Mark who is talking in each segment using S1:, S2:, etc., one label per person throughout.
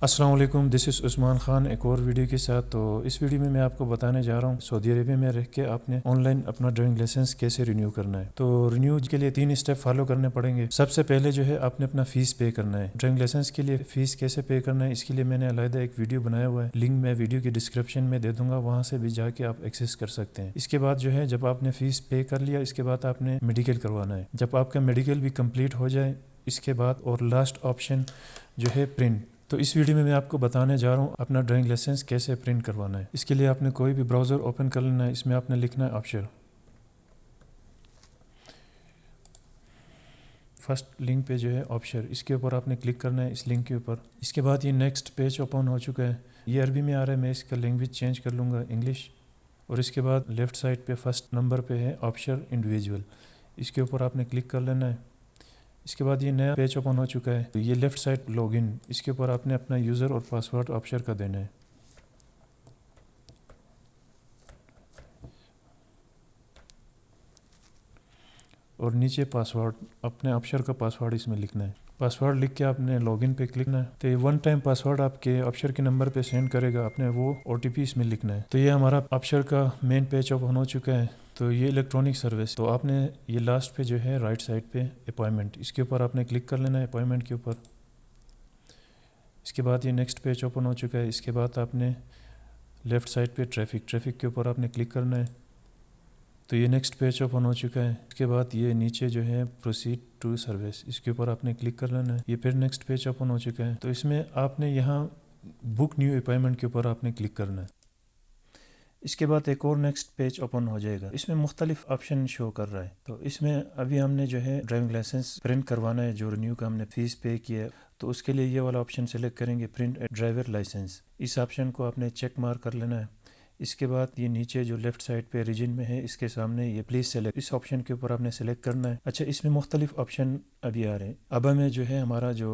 S1: السلام علیکم، دس از عثمان خان ایک اور ویڈیو کے ساتھ۔ تو اس ویڈیو میں آپ کو بتانے جا رہا ہوں سعودی عربیہ میں رہ کے آپ نے آن لائن اپنا ڈرائیونگ لائسنس کیسے رینیو کرنا ہے۔ تو رینیو کے لیے 3 اسٹیپ فالو کرنے پڑیں گے۔ سب سے پہلے جو ہے آپ نے اپنا فیس پے کرنا ہے۔ ڈرائیونگ لائسنس کے لیے فیس کیسے پے کرنا ہے اس کے لیے میں نے علیحدہ ایک ویڈیو بنایا ہوا ہے، لنک میں ویڈیو کی ڈسکرپشن میں دے دوں گا، وہاں سے بھی جا کے آپ ایکسیس کر سکتے ہیں۔ اس کے بعد جو ہے جب آپ نے فیس پے کر لیا، اس کے بعد آپ نے میڈیکل کروانا ہے۔ جب آپ کا میڈیکل بھی کمپلیٹ ہو جائے اس کے بعد اور لاسٹ آپشن جو ہے پرنٹ۔ تو اس ویڈیو میں آپ کو بتانے جا رہا ہوں اپنا ڈرائیونگ لائسنس کیسے پرنٹ کروانا ہے۔ اس کے لیے آپ نے کوئی بھی براؤزر اوپن کر لینا ہے، اس میں آپ نے لکھنا ہے آفشر۔ فرسٹ لنک پہ جو ہے آفشر، اس کے اوپر آپ نے کلک کرنا ہے، اس لنک کے اوپر۔ اس کے بعد یہ نیکسٹ پیج اوپن ہو چکا ہے، یہ عربی میں آ رہا ہے، میں اس کا لینگویج چینج کر لوں گا انگلش۔ اور اس کے بعد لیفٹ سائڈ پہ فرسٹ نمبر پہ ہے آفشر انڈیویجول، اس کے اوپر آپ نے کلک کر لینا ہے۔ اس کے بعد یہ نیا پیج اوپن ہو چکا ہے، یہ لیفٹ سائڈ لاگ ان، اس کے اوپر آپ نے اپنا یوزر اور پاسورڈ آفشر کا دینا ہے۔ اور نیچے پاسورڈ، اپنے آفشر کا پاسورڈ اس میں لکھنا ہے۔ پاسورڈ لکھ کے آپ نے لاگ ان پہ کلک کرنا ہے، تو یہ 1 ٹائم پاسورڈ آپ کے آفشر کے نمبر پہ سینڈ کرے گا، آپ نے وہ OTP اس میں لکھنا ہے۔ تو یہ ہمارا آفشر کا مین پیج اوپن ہو چکا ہے۔ تو یہ الیکٹرانک سروس، تو آپ نے یہ لاسٹ پہ جو ہے رائٹ سائڈ پہ اپوائنٹمنٹ، اس کے اوپر آپ نے کلک کر لینا ہے اپوائنٹمنٹ کے اوپر۔ اس کے بعد یہ نیکسٹ پیج اوپن ہو چکا ہے، اس کے بعد آپ نے لیفٹ سائڈ پہ ٹریفک کے اوپر آپ نے کلک کرنا ہے۔ تو یہ نیکسٹ پیج اوپن ہو چکا ہے، اس کے بعد یہ نیچے جو ہے پروسیڈ ٹو سروس، اس کے اوپر آپ نے کلک کر لینا ہے۔ یہ پھر نیکسٹ پیج اوپن ہو چکا ہے، تو اس میں آپ نے یہاں بک نیو اپائنٹمنٹ کے اوپر آپ نے کلک کرنا ہے۔ اس کے بعد ایک اور نیکسٹ پیج اوپن ہو جائے گا، اس میں مختلف آپشن شو کر رہا ہے۔ تو اس میں ابھی ہم نے جو ہے ڈرائیونگ لائسنس پرنٹ کروانا ہے، جو رینیو کا ہم نے فیس پے کیا ہے، تو اس کے لیے یہ والا آپشن سلیکٹ کریں گے، پرنٹ ڈرائیور لائسنس۔ اس آپشن کو آپ نے چیک مارک کر لینا ہے۔ اس کے بعد یہ نیچے جو لیفٹ سائڈ پہ ریجن میں ہے، اس کے سامنے یہ پلیز سلیکٹ، اس آپشن کے اوپر آپ نے سلیکٹ کرنا ہے۔ اچھا، اس میں مختلف آپشن ابھی آ رہے ہیں۔ ابا میں جو ہے ہمارا جو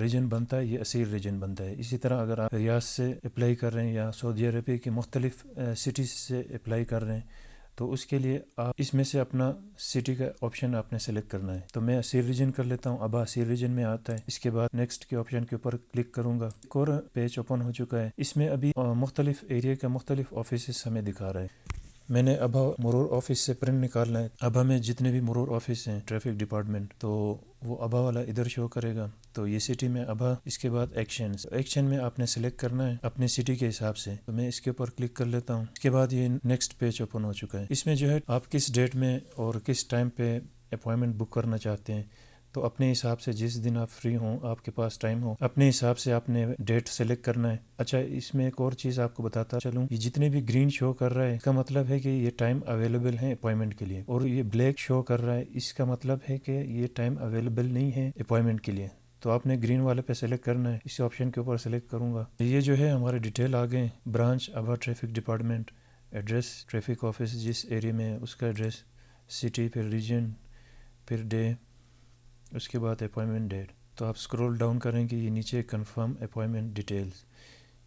S1: ریجن بنتا ہے یہ اسیر ریجن بنتا ہے۔ اسی طرح اگر آپ ریاض سے اپلائی کر رہے ہیں یا سعودی عربیہ کے مختلف سٹیز سے اپلائی کر رہے ہیں، تو اس کے لیے آپ اس میں سے اپنا سٹی کا آپشن آپ نے سلیکٹ کرنا ہے۔ تو میں اسیر ریجن کر لیتا ہوں، ابا اسیر ریجن میں آتا ہے۔ اس کے بعد نیکسٹ کے آپشن کے اوپر کلک کروں گا، ایک اور پیج اوپن ہو چکا ہے۔ اس میں ابھی مختلف ایریا کا مختلف آفیسز ہمیں دکھا رہا ہے۔ میں نے ابا مرور آفس سے پرنٹ نکالنا ہے۔ ابا میں جتنے بھی مرور آفس ہیں، ٹریفک ڈپارٹمنٹ، تو وہ ابا والا ادھر شو کرے گا۔ تو یہ سٹی میں ابا، اس کے بعد ایکشن میں آپ نے سلیکٹ کرنا ہے اپنے سٹی کے حساب سے۔ تو میں اس کے اوپر کلک کر لیتا ہوں۔ اس کے بعد یہ نیکسٹ پیج اوپن ہو چکا ہے۔ اس میں جو ہے آپ کس ڈیٹ میں اور کس ٹائم پہ اپوائنٹمنٹ بک کرنا چاہتے ہیں، تو اپنے حساب سے جس دن آپ فری ہوں، آپ کے پاس ٹائم ہو، اپنے حساب سے آپ نے ڈیٹ سلیکٹ کرنا ہے۔ اچھا، اس میں ایک اور چیز آپ کو بتاتا چلوں، یہ جتنے بھی گرین شو کر رہا ہے، اس کا مطلب ہے کہ یہ ٹائم اویلیبل ہے اپوائنٹمنٹ کے لیے، اور یہ بلیک شو کر رہا ہے، اس کا مطلب ہے کہ یہ ٹائم اویلیبل نہیں ہے اپوائنٹمنٹ کے لیے۔ تو آپ نے گرین والے پہ سلیکٹ کرنا ہے، اس آپشن کے اوپر سلیکٹ کروں گا۔ یہ جو ہے ہمارے ڈیٹیل آ گئے، برانچ ابا traffic department, address traffic office جس ایریا میں ہے اس کا ایڈریس، سٹی، پھر ریجن، پھر ڈے، اس کے بعد اپوائنٹمنٹ ڈیٹ۔ تو آپ اسکرول ڈاؤن کریں گے، یہ نیچے کنفرم اپوائنٹمنٹ ڈیٹیلز،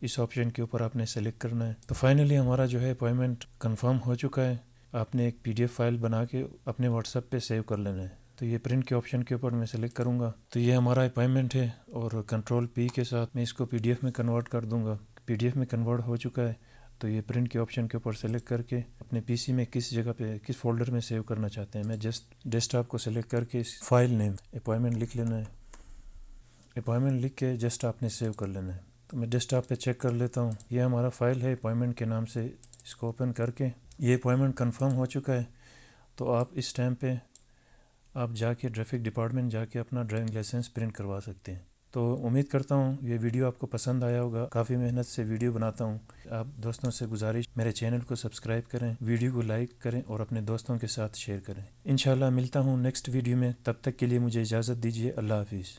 S1: اس آپشن کے اوپر آپ نے سلیکٹ کرنا ہے۔ تو فائنلی ہمارا جو ہے اپوائنٹمنٹ کنفرم ہو چکا ہے۔ آپ نے ایک PDF فائل بنا کے اپنے واٹس ایپ پہ سیو کر لینا ہے۔ تو یہ پرنٹ کے آپشن کے اوپر میں سلیکٹ کروں گا، تو یہ ہمارا اپوائنٹمنٹ ہے، اور کنٹرول P کے ساتھ میں اس کو PDF میں کنورٹ کر دوں گا۔ PDF میں کنورٹ ہو چکا ہے، تو یہ پرنٹ کے آپشن کے اوپر سلیکٹ کر کے اپنے PC میں کس جگہ پہ، کس فولڈر میں سیو کرنا چاہتے ہیں، میں جسٹ ڈیسک ٹاپ کو سلیکٹ کر کے اس فائل نیم اپوائنٹمنٹ لکھ لینا ہے۔ اپوائنٹمنٹ لکھ کے جسٹ آپ نے سیو کر لینا ہے۔ تو میں ڈیسک ٹاپ پہ چیک کر لیتا ہوں، یہ ہمارا فائل ہے اپوائنٹمنٹ کے نام سے، اس کو اوپن کر کے یہ اپوائنٹمنٹ کنفرم ہو چکا ہے۔ تو آپ اس ٹائم پہ آپ جا کے ٹریفک ڈپارٹمنٹ جا کے اپنا ڈرائیونگ لائسنس پرنٹ کروا سکتے ہیں۔ تو امید کرتا ہوں یہ ویڈیو آپ کو پسند آیا ہوگا، کافی محنت سے ویڈیو بناتا ہوں۔ آپ دوستوں سے گزارش، میرے چینل کو سبسکرائب کریں، ویڈیو کو لائک کریں اور اپنے دوستوں کے ساتھ شیئر کریں۔ انشاءاللہ ملتا ہوں نیکسٹ ویڈیو میں، تب تک کے لیے مجھے اجازت دیجیے، اللہ حافظ۔